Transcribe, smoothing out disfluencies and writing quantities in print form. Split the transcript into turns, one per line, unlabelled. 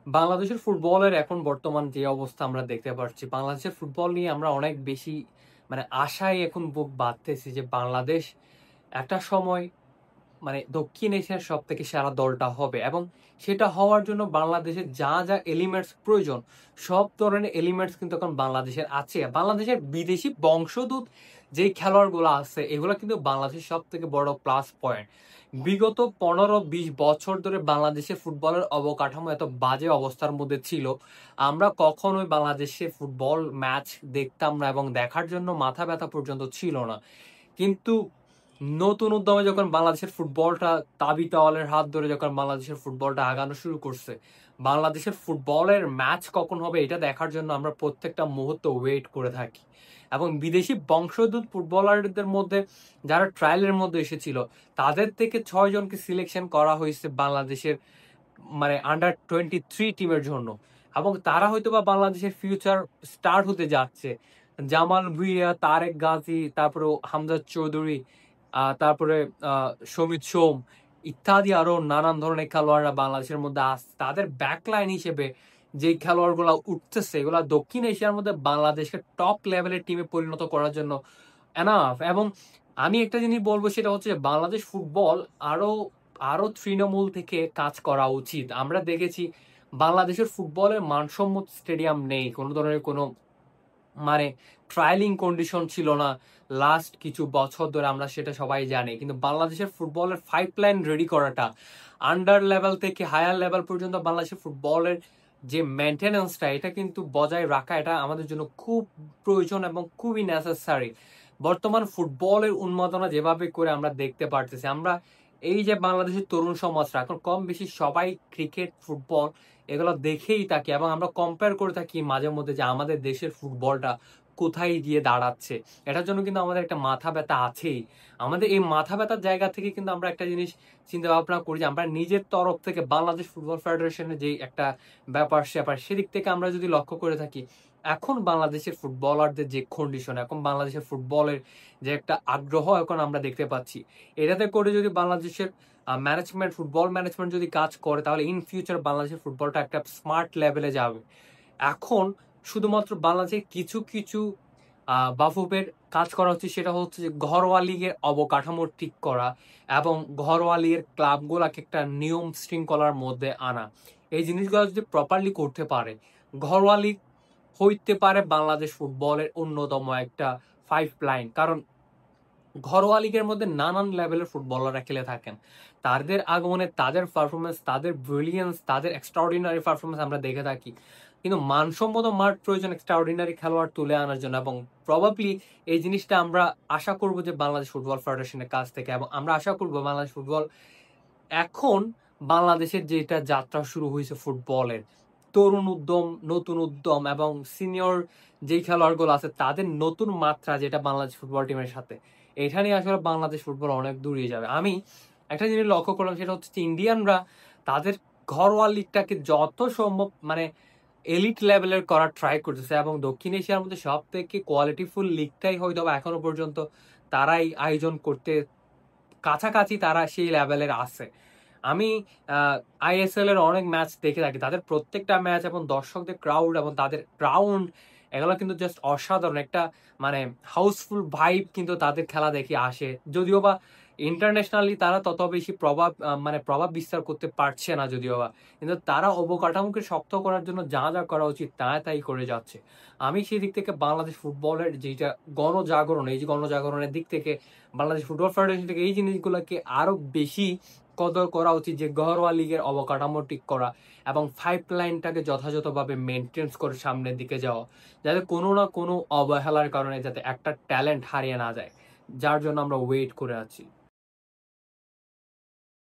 বাংলাদেশের ফুটবলের এখন বর্তমান যে অবস্থা আমরা দেখতে পাচ্ছি, বাংলাদেশের ফুটবল নিয়ে আমরা অনেক বেশি আশায় এখন বুক বাঁধতেছি যে বাংলাদেশ একটা সময় দক্ষিণ এশিয়ার সবথেকে সেরা দলটা হবে এবং সেটা হওয়ার জন্য বাংলাদেশের যা, যা এলিমেন্টস প্রয়োজন সব ধরনের এলিমেন্টস কিন্তু এখন বাংলাদেশের আছে। বাংলাদেশের বিদেশি বংশোদ্ভূত যেই খেলোয়াড়গুলো আছে এগুলো কিন্তু বাংলাদেশের সবথেকে বড় প্লাস পয়েন্ট। বিগত 15-20 বছর ধরে বাংলাদেশের ফুটবলের অবকাঠামো এত বাজে অবস্থার মধ্যে ছিল, আমরা কখনোই বাংলাদেশে ফুটবল ম্যাচ দেখতাম না এবং দেখার জন্য মাথা ব্যথা পর্যন্ত ছিল না। কিন্তু নতুন উদ্যমে যখন বাংলাদেশের ফুটবলটা তাবি তাওয়ালের হাত ধরে যখন বাংলাদেশের ফুটবলটা আগানো শুরু করছে, বাংলাদেশের ফুটবলের ম্যাচ কখন হবে এটা দেখার জন্য আমরা প্রত্যেকটা মুহূর্ত ওয়েট করে থাকি। এবং বিদেশি বংশোদ্ভূত ফুটবলারদের মধ্যে যারা ট্রায়ালের মধ্যে এসেছিল তাদের থেকে 6 জনকে সিলেকশন করা হয়েছে বাংলাদেশের আন্ডার 23 টিমের জন্য। এবং তারা হয়তো বা বাংলাদেশের ফিউচার স্টার্ট হতে যাচ্ছে। জামাল ভুঁইয়া, তারেক গাজী, তারপরে হামজা চৌধুরী, তারপরে সমিত সোম ইত্যাদি আরো নানান ধরনের খেলোয়াড়রা বাংলাদেশের মধ্যে আসছে। তাদের ব্যাকলাইন হিসেবে যে খেলোয়াড়গুলো উঠতেছে এগুলা দক্ষিণ এশিয়ার মধ্যে বাংলাদেশকে টপ লেভেলের টিমে পরিণত করার জন্য এনাফ। এবং আমি একটা জিনিস বলবো সেটা হচ্ছে যে বাংলাদেশ ফুটবল আরো আরো তৃণমূল থেকে কাজ করা উচিত। আমরা দেখেছি বাংলাদেশের ফুটবলের মানসম্মত স্টেডিয়াম নেই, কোনো ধরনের কোনো মানে ট্রায়ালিং কন্ডিশন ছিল না লাস্ট কিছু বছর ধরে, আমরা সেটা সবাই জানি। কিন্তু বাংলাদেশের ফুটবলের পাইপলাইন রেডি করাটা আন্ডার লেভেল থেকে হায়ার লেভেল পর্যন্ত বাংলাদেশের ফুটবলের যে মেনটেন্যান্সটা এটা কিন্তু বজায় রাখা এটা আমাদের জন্য খুব প্রয়োজন এবং খুবই নেসেসারি। বর্তমান ফুটবলের উন্মাদনা যেভাবে করে আমরা দেখতে পারতেছি, আমরা এই যে বাংলাদেশের তরুণ সমাজরা এখন কম বেশি সবাই ক্রিকেট ফুটবল এগুলো দেখেই থাকি এবং আমরা কম্পেয়ার করে থাকি মাঝে মধ্যে যে আমাদের দেশের ফুটবলটা কোথায় গিয়ে দাঁড়াচ্ছে। এটার জন্য কিন্তু আমাদের একটা মাথা ব্যথা আছেই। আমাদের এই মাথা ব্যথার জায়গা থেকে কিন্তু আমরা একটা জিনিস চিন্তা ভাবনা করি যে আমরা নিজের তরফ থেকে বাংলাদেশ ফুটবল ফেডারেশনের যে একটা ব্যাপার স্যাপার সেদিক থেকে আমরা যদি লক্ষ্য করে থাকি, এখন বাংলাদেশের ফুটবলারদের যে কন্ডিশন, এখন বাংলাদেশের ফুটবলের যে একটা আগ্রহ এখন আমরা দেখতে পাচ্ছি, এটাতে করে যদি বাংলাদেশের ম্যানেজমেন্ট ফুটবল ম্যানেজমেন্ট যদি কাজ করে তাহলে ইন ফিউচার বাংলাদেশের ফুটবলটা একটা স্মার্ট লেভেলে যাবে। এখন শুধুমাত্র বাংলাদেশের কিছু কিছু বাফুফের কাজ করা হচ্ছে, সেটা হচ্ছে যে ঘরোয়া লিগের অবকাঠামো ঠিক করা এবং ঘরোয়া লিগের ক্লাবগুলোকে একটা নিয়ম শৃঙ্খলার মধ্যে আনা। এই জিনিসগুলো যদি প্রপারলি করতে পারে, ঘরোয়া লিগ হইতে পারে বাংলাদেশ ফুটবলের অন্যতম একটা ফাইভ লাইন। কারণ ঘরোয়া লিগের মধ্যে নানান লেভেলের ফুটবলাররা খেলে থাকেন, তাদের আগমনে তাদের পারফরমেন্স, তাদের ব্রিলিয়েন্স, তাদের এক্সট্রাঅর্ডিনারি পারফরমেন্স আমরা দেখে থাকি। কিন্তু মানসম্মত মাঠ প্রয়োজন এক্সট্রাঅর্ডিনারি খেলোয়াড় তুলে আনার জন্য এবং প্রবাবলি এই জিনিসটা আমরা আশা করব যে বাংলাদেশ ফুটবল ফেডারেশনের কাছ থেকে। এবং আমরা আশা করব বাংলাদেশ ফুটবল এখন বাংলাদেশের যেটা যাত্রা শুরু হয়েছে ফুটবলের তরুণ উদ্যম, নতুন উদ্যম এবং সিনিয়র যেই খেলোয়াড়গুলো আছে তাদের নতুন মাত্রা যেটা বাংলাদেশ ফুটবল টিমের সাথে, এটা নিয়ে আসলে বাংলাদেশ ফুটবল অনেক দূরে যাবে। আমি একটা জিনিস লক্ষ্য করলাম সেটা হচ্ছে ইন্ডিয়ানরা তাদের ঘরোয়া লিগটাকে যত সম্ভব এলিট লেভেলের করার ট্রাই করতেছে এবং দক্ষিণ এশিয়ার মধ্যে সব থেকে কোয়ালিটিফুল লিগটাই হয়তো এখনো পর্যন্ত তারাই আয়োজন করতে কাছাকাছি, তারা সেই লেভেলের আছে। আমি আইএসএল এর অনেক ম্যাচ দেখে থাকি, তাদের প্রত্যেকটা ম্যাচ এবং দর্শকদের ক্রাউড এবং তাদের গ্রাউন্ড এগুলো কিন্তু জাস্ট অসাধারণ একটা হাউসফুল ভাইব কিন্তু তাদের খেলা দেখে আসে। যদিও বা ইন্টারন্যাশনালি তারা তত বেশি প্রভাব বিস্তার করতে পারছে না যদিও বা, কিন্তু তারা অবকাঠামোকে শক্ত করার জন্য যা যা করা উচিত তাই করে যাচ্ছে। আমি সেই দিক থেকে বাংলাদেশ ফুটবলের যেটা গণজাগরণ, এই যে গণজাগরণের দিক থেকে বাংলাদেশ ফুটবল ফেডারেশন থেকে এই জিনিসগুলোকে আরো বেশি কদর করা উচিত, যে ঘরোয়া লিগের অবকাঠামো ঠিক করা এবং পাইপলাইনটাকে যথাযথভাবে মেনটেন্স করে সামনের দিকে যাওয়া, যাতে কোনো না কোনো অবহেলার কারণে যাতে একটা ট্যালেন্ট হারিয়ে না যায়, যার জন্য আমরা ওয়েট করে আছি।